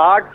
8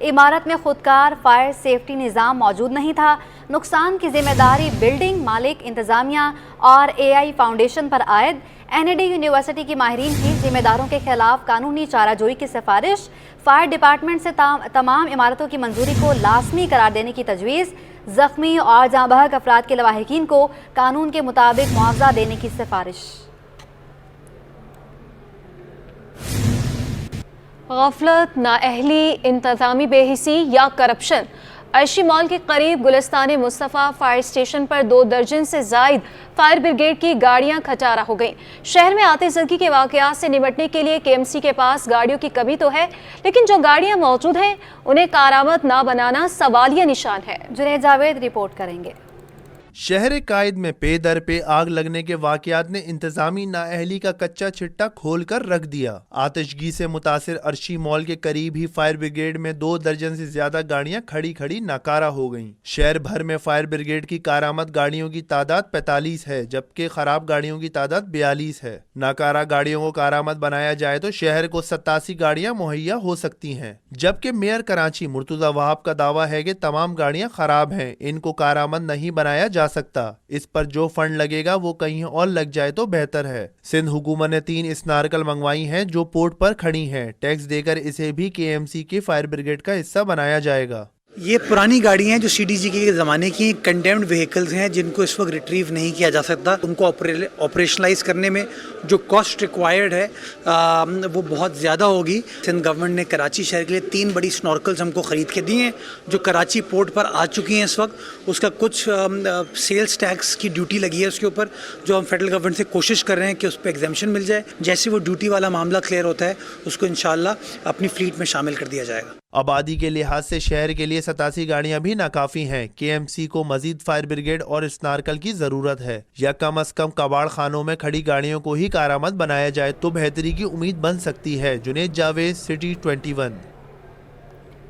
عمارت میں خودکار فائر سیفٹی نظام موجود نہیں تھا۔ نقصان کی ذمہ داری بلڈنگ مالک، انتظامیہ اور AI فاؤنڈیشن پر عائد۔ NAD یونیورسٹی کی ماہرین کی ذمہ داروں کے خلاف قانونی چارہ جوئی کی سفارش۔ فائر ڈپارٹمنٹ سے تمام عمارتوں کی منظوری کو لازمی قرار دینے کی تجویز۔ زخمی اور جاں بحق افراد کے لواحقین کو قانون کے مطابق معاوضہ دینے کی سفارش۔ غفلت، نااہلی، انتظامی بے حسی یا کرپشن۔ عرشی مال کے قریب گلستان مصطفیٰ فائر اسٹیشن پر 2 درجن سے زائد فائر بریگیڈ کی گاڑیاں کھٹارہ ہو گئیں۔ شہر میں آتش زدگی کے واقعات سے نمٹنے کے لیے KMC کے پاس گاڑیوں کی کمی تو ہے، لیکن جو گاڑیاں موجود ہیں انہیں کارآمد نہ بنانا سوالیہ نشان ہے۔ جنید جاوید رپورٹ کریں گے۔ شہر قائد میں پے در پہ آگ لگنے کے واقعات نے انتظامی نااہلی کا کچا چٹا کھول کر رکھ دیا۔ آتشگی سے متاثر عرشی مال کے قریب ہی فائر بریگیڈ میں 2 درجن سے زیادہ گاڑیاں کھڑی ناکارہ ہو گئیں۔ شہر بھر میں فائر بریگیڈ کی کارآمد گاڑیوں کی تعداد 45 ہے، جبکہ خراب گاڑیوں کی تعداد 42 ہے۔ ناکارہ گاڑیوں کو کارآمد بنایا جائے تو شہر کو 87 گاڑیاں مہیا ہو سکتی ہیں، جبکہ میئر کراچی مرتضی وہاب کا دعویٰ ہے کہ تمام گاڑیاں خراب ہیں، ان کو کارآمد نہیں بنایا جا سکتا۔ اس پر جو فنڈ لگے گا وہ کہیں اور لگ جائے تو بہتر ہے۔ سندھ حکومت نے 3 اسنارکل منگوائی ہیں جو پورٹ پر کھڑی ہیں۔ ٹیکس دے کر اسے بھی KMC کے فائر بریگیڈ کا حصہ بنایا جائے گا۔ یہ پرانی گاڑیاں ہیں جو CDG کے زمانے کی کنڈیمڈ وہیکلز ہیں جن کو اس وقت ریٹریو نہیں کیا جا سکتا۔ ان کو آپریشنلائز کرنے میں جو کاسٹ ریکوائرڈ ہے وہ بہت زیادہ ہوگی۔ سندھ گورنمنٹ نے کراچی شہر کے لیے 3 بڑی سنورکلز ہم کو خرید کے دی ہیں جو کراچی پورٹ پر آ چکی ہیں اس وقت۔ اس کا کچھ سیلز ٹیکس کی ڈیوٹی لگی ہے اس کے اوپر، جو ہم فیڈرل گورنمنٹ سے کوشش کر رہے ہیں کہ اس پہ ایگزیمپشن مل جائے۔ جیسے وہ ڈیوٹی والا معاملہ کلیئر ہوتا ہے اس کو انشاءاللہ اپنی فلیٹ میں شامل کر دیا جائے گا۔ آبادی کے لحاظ سے شہر کے لیے 87 گاڑیاں بھی ناکافی ہیں۔ KMC کو مزید فائر بریگیڈ اور اسنارکل کی ضرورت ہے، یا کم از کم کباڑ خانوں میں کھڑی گاڑیوں کو ہی کارآمد بنایا جائے تو بہتری کی امید بن سکتی ہے۔ جنید جاوید، سٹی 21۔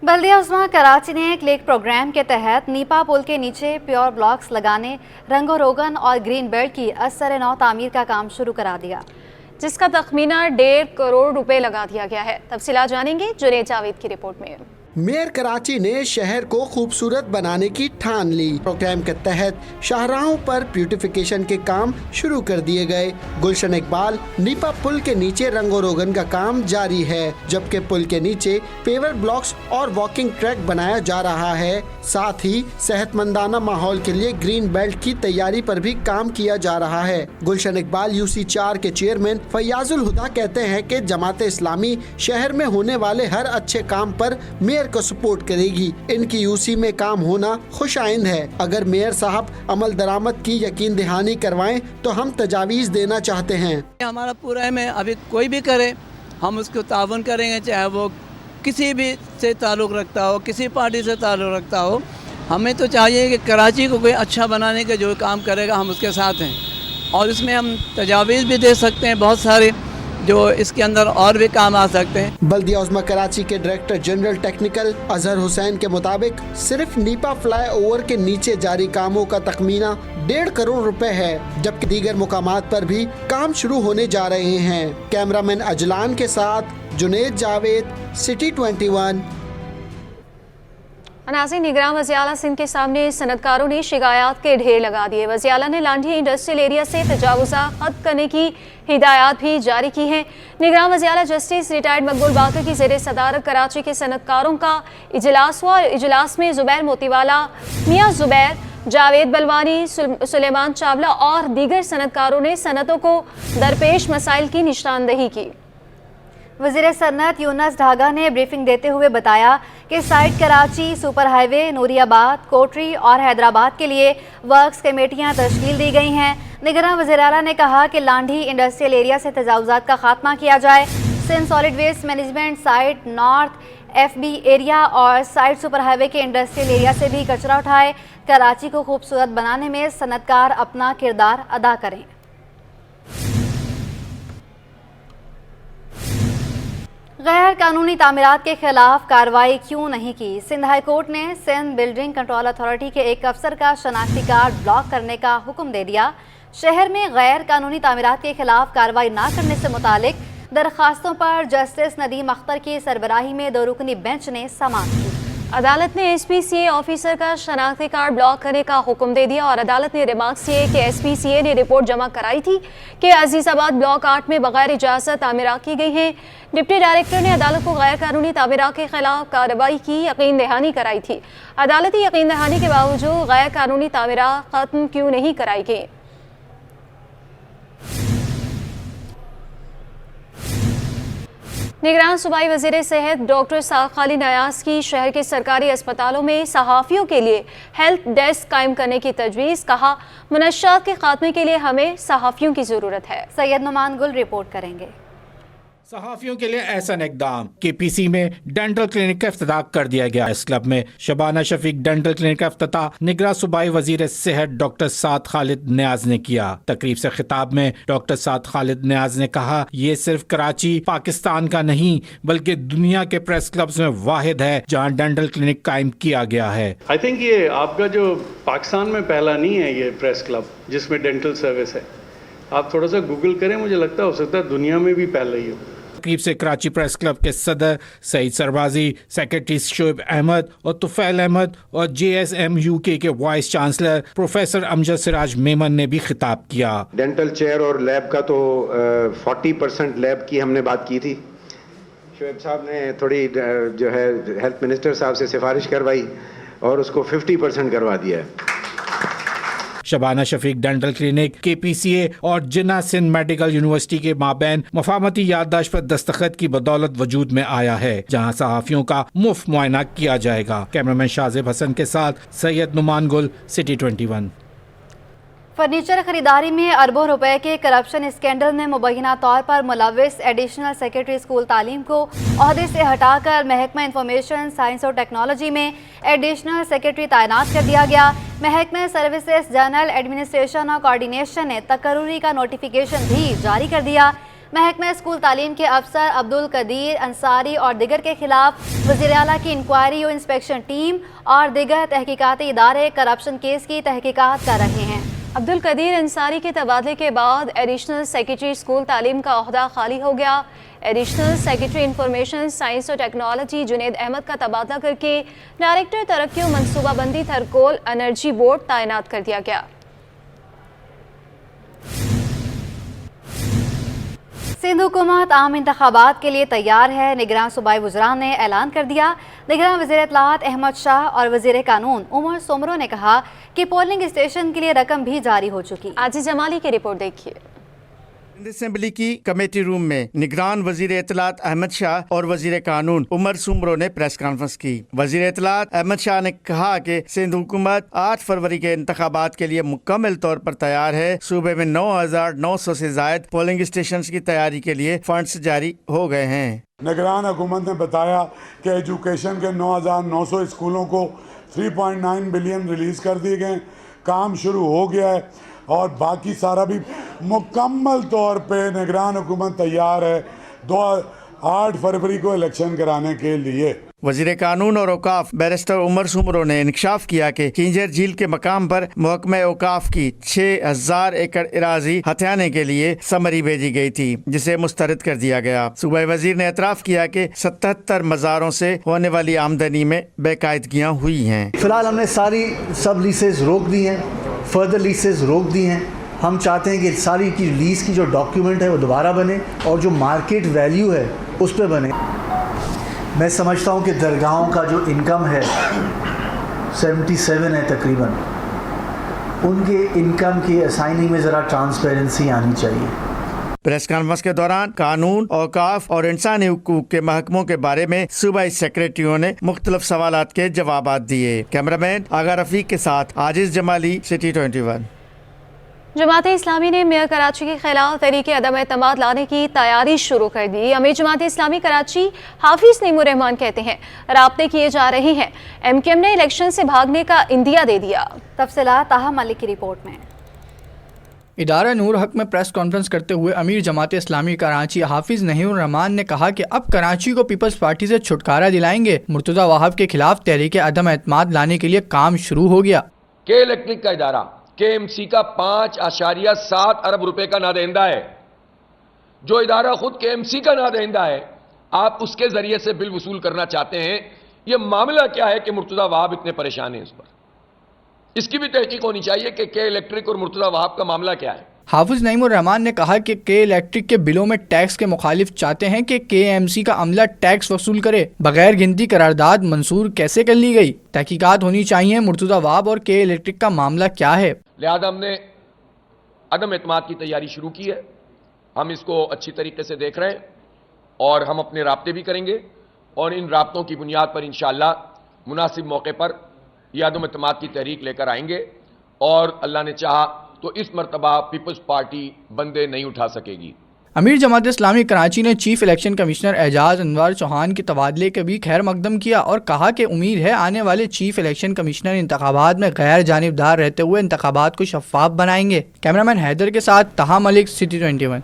بلدیہ عظمیٰ کراچی نے کلک پروگرام کے تحت نیپا پل کے نیچے پیور بلاکس لگانے، رنگ و روگن اور گرین بیلٹ کی اثر نو تعمیر کا کام شروع کرا دیا، جس کا تخمینہ 1.5 کروڑ روپے لگا دیا گیا ہے۔ تفصیلات جانیں گے جنید جاوید کی رپورٹ میں۔ میئر کراچی نے شہر کو خوبصورت بنانے کی ٹھان لی۔ پروگرام کے تحت شاہراہوں پر بیوٹیفیکیشن کے کام شروع کر دیے گئے۔ گلشن اقبال نیپا پل کے نیچے رنگ و روگن کا کام جاری ہے، جبکہ پل کے نیچے پیور بلاکس اور واکنگ ٹریک بنایا جا رہا ہے۔ ساتھ ہی صحت مندانہ ماحول کے لیے گرین بیلٹ کی تیاری پر بھی کام کیا جا رہا ہے۔ گلشن اقبال UC4 کے چیئرمین فیاض الہدا کہتے ہیں کہ جماعت اسلامی شہر میں ہونے والے ہر اچھے کام پر میئر کو سپورٹ کرے گی۔ ان کی UC میں کام ہونا خوش آئند ہے۔ اگر میئر صاحب عمل درآمد کی یقین دہانی کروائیں تو ہم تجاویز دینا چاہتے ہیں۔ ہمارا پورا ہے، میں ابھی کوئی بھی کرے ہم اس کو تعاون کریں گے، چاہے وہ کسی بھی سے تعلق رکھتا ہو، کسی پارٹی سے تعلق رکھتا ہو۔ ہمیں تو چاہیے کہ کراچی کو کوئی اچھا بنانے کا جو کام کرے گا ہم اس کے ساتھ ہیں، اور اس میں ہم تجاویز بھی دے سکتے ہیں بہت سارے جو اس کے اندر اور بھی کام آ سکتے ہیں۔ بلدیہ عظمیٰ کراچی کے ڈائریکٹر جنرل ٹیکنیکل اظہر حسین کے مطابق صرف نیپا فلائی اوور کے نیچے جاری کاموں کا تخمینہ 1.5 کروڑ روپے ہے، جبکہ دیگر مقامات پر بھی کام شروع ہونے جا رہے ہیں۔ کیمرامین اجلان کے ساتھ جنید جاوید، سٹی 21۔ ناظرین، نگراں وزیر اعلیٰ سندھ کے سامنے صنعتکاروں نے شکایات کے ڈھیر لگا دیے۔ وزیر اعلیٰ نے لانڈھی انڈسٹریل ایریا سے تجاوزات ختم کرنے کی ہدایات بھی جاری کی ہیں۔ نگراں وزیر اعلیٰ جسٹس ریٹائرڈ مقبول باقر کی زیر صدارت کراچی کے صنعتکاروں کا اجلاس ہوا۔ اجلاس میں زبیر موتی والا، میاں زبیر، جاوید بلوانی، سلیمان چاولہ اور دیگر صنعتکاروں نے صنعتوں کو درپیش مسائل کی نشاندہی کی۔ وزیر صنعت یونس ڈھاگا نے بریفنگ دیتے ہوئے بتایا کہ سائٹ کراچی، سپر ہائی وے، نوری آباد، کوٹری اور حیدرآباد کے لیے ورکس کمیٹیاں تشکیل دی گئی ہیں۔ نگراں وزیر اعلیٰ نے کہا کہ لانڈھی انڈسٹریل ایریا سے تجاوزات کا خاتمہ کیا جائے۔ Sindh solid waste management site north FB area اور سائٹ سپر ہائی وے کے انڈسٹریل ایریا سے بھی کچرا اٹھائے۔ کراچی کو خوبصورت بنانے میں صنعتکار اپنا کردار ادا کریں۔ غیر قانونی تعمیرات کے خلاف کارروائی کیوں نہیں کی؟ سندھ ہائی کورٹ نے سندھ بلڈنگ کنٹرول اتھارٹی کے ایک افسر کا شناختی کارڈ بلاک کرنے کا حکم دے دیا۔ شہر میں غیر قانونی تعمیرات کے خلاف کارروائی نہ کرنے سے متعلق درخواستوں پر جسٹس ندیم اختر کی سربراہی میں 2 رکنی بینچ نے سماعت کی۔ عدالت نے SPCA آفیسر کا شناختی کارڈ بلاک کرنے کا حکم دے دیا اور عدالت نے ریمارکس کیے کہ SPCA نے رپورٹ جمع کرائی تھی کہ عزیز آباد بلاک 8 میں بغیر اجازت تعمیرات کی گئی ہیں۔ ڈپٹی ڈائریکٹر نے عدالت کو غیر قانونی تعمیرات کے خلاف کارروائی کی یقین دہانی کرائی تھی۔ عدالتی یقین دہانی کے باوجود غیر قانونی تعمیرات ختم کیوں نہیں کرائی گئی؟ نگران صوبائی وزیر صحت ڈاکٹر سعد خالد نیاز کی شہر کے سرکاری اسپتالوں میں صحافیوں کے لیے ہیلپ ڈیسک قائم کرنے کی تجویز، کہا منشیات کے خاتمے کے لیے ہمیں صحافیوں کی ضرورت ہے۔ سید نعمان گل رپورٹ کریں گے۔ صحافیوں کے لیے احسن اقدام، KPC میں ڈینٹل کلینک کا افتتاح کر دیا گیا۔ اس کلب میں شبانہ شفیق ڈینٹل کلینک کا افتتاح نگراں صوبائی وزیر صحت ڈاکٹر سعد خالد نیاز نے کیا۔ تقریب سے خطاب میں ڈاکٹر سعد خالد نیاز نے کہا یہ صرف کراچی پاکستان کا نہیں بلکہ دنیا کے پریس کلبز میں واحد ہے جہاں ڈینٹل کلینک قائم کیا گیا ہے۔ آئی تھنک یہ آپ کا جو پاکستان میں پہلا نہیں ہے یہ پریس کلب جس میں ڈینٹل سروس ہے، آپ تھوڑا سا گوگل کریں، مجھے لگتا ہے ہو سکتا ہے دنیا میں بھی پہلا ہی ہو۔ تقریب سے کراچی پریس کلب کے صدر سعید سربازی، سیکرٹری شعیب احمد اور طفیل احمد اور JSM UK کے وائس چانسلر پروفیسر امجد سراج میمن نے بھی خطاب کیا۔ ڈینٹل چیئر اور لیب کا تو 40% لیب کی ہم نے بات کی تھی، شعیب صاحب نے تھوڑی جو ہے ہیلتھ منسٹر صاحب سے سفارش کروائی اور اس کو 50% کروا دیا ہے۔ شبانہ شفیق ڈینٹل کلینک KPCA اور جناح سندھ میڈیکل یونیورسٹی کے مابین مفاہمتی یادداشت پر دستخط کی بدولت وجود میں آیا ہے جہاں صحافیوں کا مفت معائنہ کیا جائے گا۔ کیمرامین شازب حسن کے ساتھ سید نعمان گل، سٹی 21۔ فرنیچر خریداری میں اربوں روپے کے کرپشن اسکینڈل میں مبینہ طور پر ملوث ایڈیشنل سیکرٹری اسکول تعلیم کو عہدے سے ہٹا کر محکمہ انفارمیشن سائنس اور ٹیکنالوجی میں ایڈیشنل سیکرٹری تعینات کر دیا گیا۔ محکمہ سروسز جنرل ایڈمنسٹریشن اور کوارڈینیشن نے تقرری کا نوٹیفیکیشن بھی جاری کر دیا۔ محکمہ اسکول تعلیم کے افسر عبدالقدیر انصاری اور دیگر کے خلاف وزیر اعلیٰ کی انکوائری و انسپیکشن ٹیم اور دیگر تحقیقاتی ادارے کرپشن کیس کی تحقیقات کر رہے ہیں۔ عبدالقدیر انصاری کے تبادلے کے بعد ایڈیشنل سیکرٹری اسکول تعلیم کا عہدہ خالی ہو گیا۔ ایڈیشنل سیکرٹری انفارمیشن سائنس اور ٹیکنالوجی جنید احمد کا تبادلہ کر کے ڈائریکٹر ترقی و منصوبہ بندی تھرکول انرجی بورڈ تعینات کر دیا گیا۔ سندھ حکومت عام انتخابات کے لیے تیار ہے، نگراں صوبائی وزراء نے اعلان کر دیا۔ نگراں وزیر اطلاعات احمد شاہ اور وزیر قانون عمر سومرو نے کہا کہ پولنگ اسٹیشن کے لیے رقم بھی جاری ہو چکی۔ عاجز جمالی کی رپورٹ دیکھیے۔ سندھ اسمبلی کی کمیٹی روم میں نگران وزیر اطلاعات احمد شاہ اور وزیر قانون عمر سومرو نے پریس کانفرنس کی۔ وزیر اطلاعات احمد شاہ نے کہا کہ سندھ حکومت 8 فروری کے انتخابات کے لیے مکمل طور پر تیار ہے۔ صوبے میں 9,900 سے زائد پولنگ اسٹیشنز کی تیاری کے لیے فنڈز جاری ہو گئے ہیں۔ نگران حکومت نے بتایا کہ ایجوکیشن کے 9,900 اسکولوں کو 3.9 بلین ریلیز کر دیے گئے، کام شروع ہو گیا ہے اور باقی سارا بھی مکمل طور پہ نگران حکومت تیار ہے 8 فروری کو الیکشن کرانے کے لیے۔ وزیر قانون اور اوقاف بیرسٹر عمر سومرو نے انکشاف کیا کہ کینجر جھیل کے مقام پر محکمہ اوقاف کی 6,000 ایکڑ اراضی ہتھیانے کے لیے سمری بھیجی گئی تھی جسے مسترد کر دیا گیا۔ صوبائی وزیر نے اعتراف کیا کہ 77 مزاروں سے ہونے والی آمدنی میں بے قاعدگیاں ہوئی ہیں۔ فی الحال ہم نے ساری سب لیسز روک دی ہیں، فردر لیسز روک دی ہیں۔ ہم چاہتے ہیں کہ ساری کی لیز کی جو ڈاکیومنٹ ہے وہ دوبارہ بنے اور جو مارکیٹ ویلیو ہے اس پہ بنے۔ میں سمجھتا ہوں کہ درگاہوں کا جو انکم ہے 77 ہے تقریباً، ان کے انکم کی اسائننگ میں ذرا ٹرانسپیرنسی آنی چاہیے۔ پریس کانفرنس کے دوران قانون، اوقاف اور انسانی حقوق کے محکموں کے بارے میں صوبائی سیکرٹریوں نے مختلف سوالات کے جوابات دیے۔ کیمرامین آغا رفیق کے ساتھ عاجز جمالی، سٹی 21۔ جماعت اسلامی نے میئر کراچی کے خلاف تحریک عدم اعتماد لانے کی تیاری شروع کر دی۔ امیر جماعت اسلامی کراچی حافظ نعیم الرحمان کہتے ہیں رابطے کیے جا رہے ہیں، MKM نے الیکشن سے بھاگنے کا عندیہ دے دیا۔ تفصیلات طاہا ملک کی رپورٹ میں۔ ادارہ نور حق میں پریس کانفرنس کرتے ہوئے امیر جماعت اسلامی کراچی حافظ نعیم الرحمان نے کہا کہ اب کراچی کو پیپلز پارٹی سے چھٹکارا دلائیں گے۔ مرتضی وہاب کے خلاف تحریک عدم اعتماد لانے کے لیے کام شروع ہو گیا۔ کے الیکٹرک کا ادارہ KMC کا 5.7 ارب روپے کا نادہندہ ہے۔ جو ادارہ خود KMC کا نادہندہ ہے، آپ اس کے ذریعے سے بل وصول کرنا چاہتے ہیں۔ یہ معاملہ کیا ہے کہ مرتضی وہاب اتنے پریشان ہیں اس پر؟ اس کی بھی تحقیق ہونی چاہیے کہ کے الیکٹرک اور مرتضی وہاب کا معاملہ کیا ہے. حافظ نعیم الرحمان نے کہا کہ کے الیکٹرک کے بلوں میں ٹیکس کے مخالف چاہتے ہیں کہ کے ایم سی کا عملہ ٹیکس وصول کرے. بغیر گنتی قرارداد منظور کیسے کر لی گئی؟ تحقیقات ہونی چاہیے. مرتضی وہاب اور کے الیکٹرک کا معاملہ کیا ہے؟ لہذا ہم نے عدم اعتماد کی تیاری شروع کی ہے. ہم اس کو اچھی طریقے سے دیکھ رہے ہیں اور ہم اپنے رابطے بھی کریں گے اور ان رابطوں کی بنیاد پر انشاءاللہ مناسب موقع پر یہ عدم اعتماد کی تحریک لے کر آئیں گے اور اللہ نے چاہا تو اس مرتبہ پیپلز پارٹی بندے نہیں اٹھا سکے گی. امیر جماعت اسلامی کراچی نے چیف الیکشن کمشنر اعجاز انوار چوہان کے تبادلے کے بھی خیر مقدم کیا اور کہا کہ امید ہے آنے والے چیف الیکشن کمشنر انتخابات میں غیر جانبدار رہتے ہوئے انتخابات کو شفاف بنائیں گے. کیمرامین حیدر کے ساتھ Taha Malik, city 21.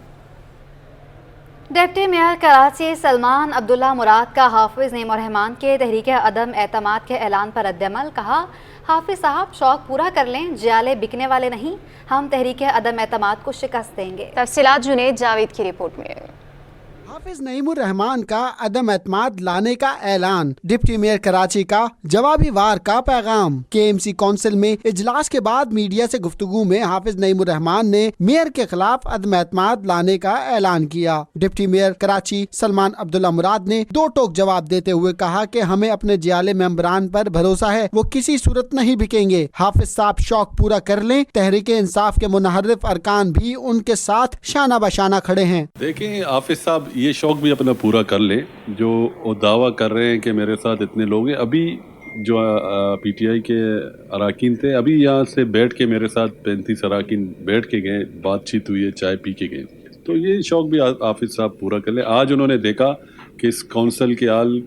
Deputy mayor Karachi Salman Abdullah Murad کا حافظ نعیم الرحمان کے تحریک عدم اعتماد کے اعلان پر رد عمل. کہا حافظ صاحب شوق پورا کر لیں، جیالے بکنے والے نہیں، ہم تحریک عدم اعتماد کو شکست دیں گے. تفصیلات جنید جاوید کی رپورٹ میں. حافظ نعیم الرحمان کا عدم اعتماد لانے کا اعلان، ڈپٹی میئر کراچی کا جوابی وار کا پیغام. کے ایم سی کونسل میں اجلاس کے بعد میڈیا سے گفتگو میں حافظ نعیم الرحمان نے میئر کے خلاف عدم اعتماد لانے کا اعلان کیا. ڈپٹی میئر کراچی سلمان عبداللہ مراد نے دو ٹوک جواب دیتے ہوئے کہا کہ ہمیں اپنے جیالے ممبران پر بھروسہ ہے، وہ کسی صورت نہیں بکیں گے. حافظ صاحب شوق پورا کر لیں، تحریک انصاف کے منحرف ارکان بھی ان کے ساتھ شانہ بشانہ کھڑے ہیں. دیکھیں حافظ صاحب یہ شوق بھی اپنا پورا کر لیں جو وہ دعویٰ کر رہے ہیں کہ میرے ساتھ اتنے لوگ ہیں. ابھی جو پی ٹی آئی کے اراکین تھے ابھی یہاں سے بیٹھ کے میرے ساتھ 35 اراکین بیٹھ کے گئے، بات چیت ہوئی ہے، چائے پی کے گئے. تو یہ شوق بھی حافظ صاحب پورا کر لیں. آج انہوں نے دیکھا کہ اس کونسل کے حال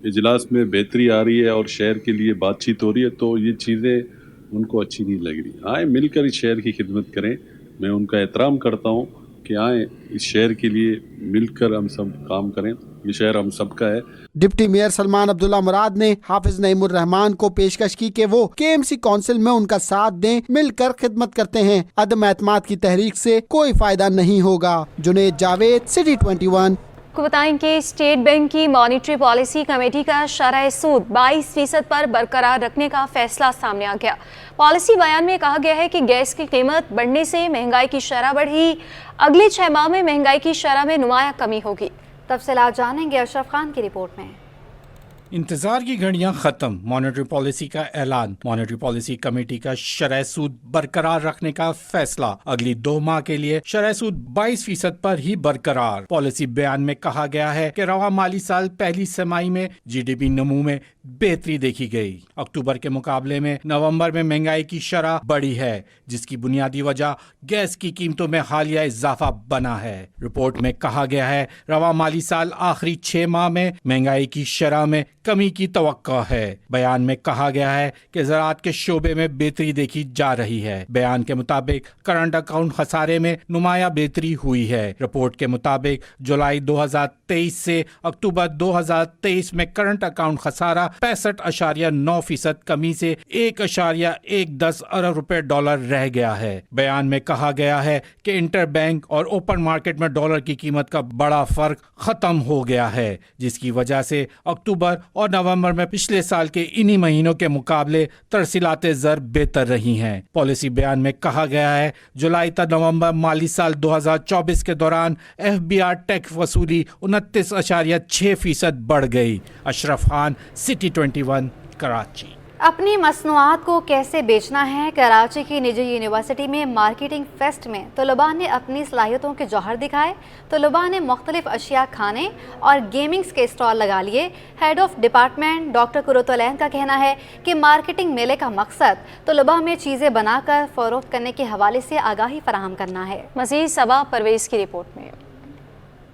اجلاس میں بہتری آ رہی ہے اور شہر کے لیے بات چیت ہو رہی ہے، تو یہ چیزیں ان کو اچھی نہیں لگ رہی. آئیں مل کر اس شہر کی خدمت کریں. میں ان کا احترام کرتا ہوں کہ آئیں اس شہر کے لیے مل کر ہم سب کام کریں. یہ شہر ہم سب کا ہے. ڈپٹی میئر سلمان عبداللہ مراد نے حافظ نعیم الرحمان کو پیشکش کی کہ وہ کے ایم سی کونسل میں ان کا ساتھ دیں، مل کر خدمت کرتے ہیں. عدم اعتماد کی تحریک سے کوئی فائدہ نہیں ہوگا. جنید جاوید، سٹی 21. کو بتائیں کہ اسٹیٹ بینک کی مانیٹری پالیسی کمیٹی کا شرح سود 22% پر برقرار رکھنے کا فیصلہ سامنے آ گیا. پالیسی بیان میں کہا گیا ہے کہ گیس کی قیمت بڑھنے سے مہنگائی کی شرح بڑھی، اگلے 6 ماہ میں مہنگائی کی شرح میں نمایاں کمی ہوگی. تفصیلات جانیں گے اشرف خان کی رپورٹ میں. انتظار کی گھڑیاں ختم، مانیٹری پالیسی کا اعلان. مانیٹری پالیسی کمیٹی کا شرح سود برقرار رکھنے کا فیصلہ، اگلی 2 ماہ کے لیے شرح سود 22% پر ہی برقرار. پالیسی بیان میں کہا گیا ہے کہ رواں مالی سال پہلی سمائی میں جی ڈی پی نمو میں بہتری دیکھی گئی. اکتوبر کے مقابلے میں نومبر میں مہنگائی کی شرح بڑھی ہے، جس کی بنیادی وجہ گیس کی قیمتوں میں حالیہ اضافہ بنا ہے. رپورٹ میں کہا گیا ہے رواں مالی سال آخری 6 ماہ میں مہنگائی کی شرح میں کمی کی توقع ہے. بیان میں کہا گیا ہے کہ زراعت کے شعبے میں بہتری دیکھی جا رہی ہے. بیان کے مطابق کرنٹ اکاؤنٹ خسارے میں نمایاں بہتری ہوئی ہے. رپورٹ کے مطابق جولائی 2023 سے اکتوبر 2023 میں کرنٹ اکاؤنٹ خسارہ 65.9% کمی سے 1.10 ارب روپے ڈالر رہ گیا ہے. بیان میں کہا گیا ہے کہ انٹر بینک اور اوپن مارکیٹ میں ڈالر کی قیمت کا بڑا فرق ختم ہو گیا ہے، جس کی وجہ سے اکتوبر اور نومبر میں پچھلے سال کے انہی مہینوں کے مقابلے ترسیلات زر بہتر رہی ہیں. پالیسی بیان میں کہا گیا ہے جولائی تا نومبر مالی سال 2024 کے دوران ایف بی آر ٹیکس وصولی 29.6% بڑھ گئی. اشرف خان، سٹی 21، کراچی. اپنی مصنوعات کو کیسے بیچنا ہے؟ کراچی کی نجی یونیورسٹی میں مارکیٹنگ فیسٹ میں طلباء نے اپنی صلاحیتوں کے جوہر دکھائے. طلباء نے مختلف اشیاء کھانے اور گیمنگز کے اسٹال لگا لیے. ہیڈ آف ڈپارٹمنٹ ڈاکٹر قرۃ کا کہنا ہے کہ مارکیٹنگ میلے کا مقصد طلباء میں چیزیں بنا کر فروخت کرنے کے حوالے سے آگاہی فراہم کرنا ہے. مزید صبا پرویز کی رپورٹ میں.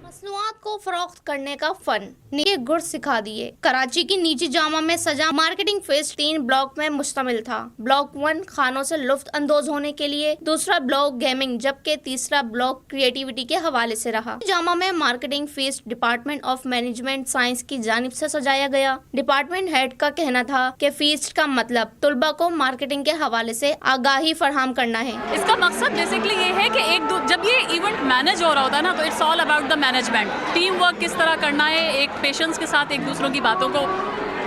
مصنوعات کو فروخت کرنے کا فن نیچے گر سکھا دیے. کراچی کی نیچی جامع میں سجا مارکیٹنگ فیسٹ 3 بلاک میں مشتمل تھا. بلاک 1 کھانوں سے لطف اندوز ہونے کے لیے، دوسرا بلاک گیمنگ، جبکہ تیسرا بلاک کریٹیوٹی کے حوالے سے رہا. جامع میں marketing fest department of management science کی جانب سے سجایا گیا. ڈپارٹمنٹ ہیڈ کا کہنا تھا کہ فیسٹ کا مطلب طلباء کو مارکیٹنگ کے حوالے سے آگاہی فراہم کرنا ہے. اس کا مقصد بیسکلی یہ ہے کہ جب یہ ایونٹ مینج ہو رہا ہوتا ہے نا، تو it's all about the management, team work کس طرح کرنا ہے، ایک پیشنس کے ساتھ ایک دوسروں کی باتوں کو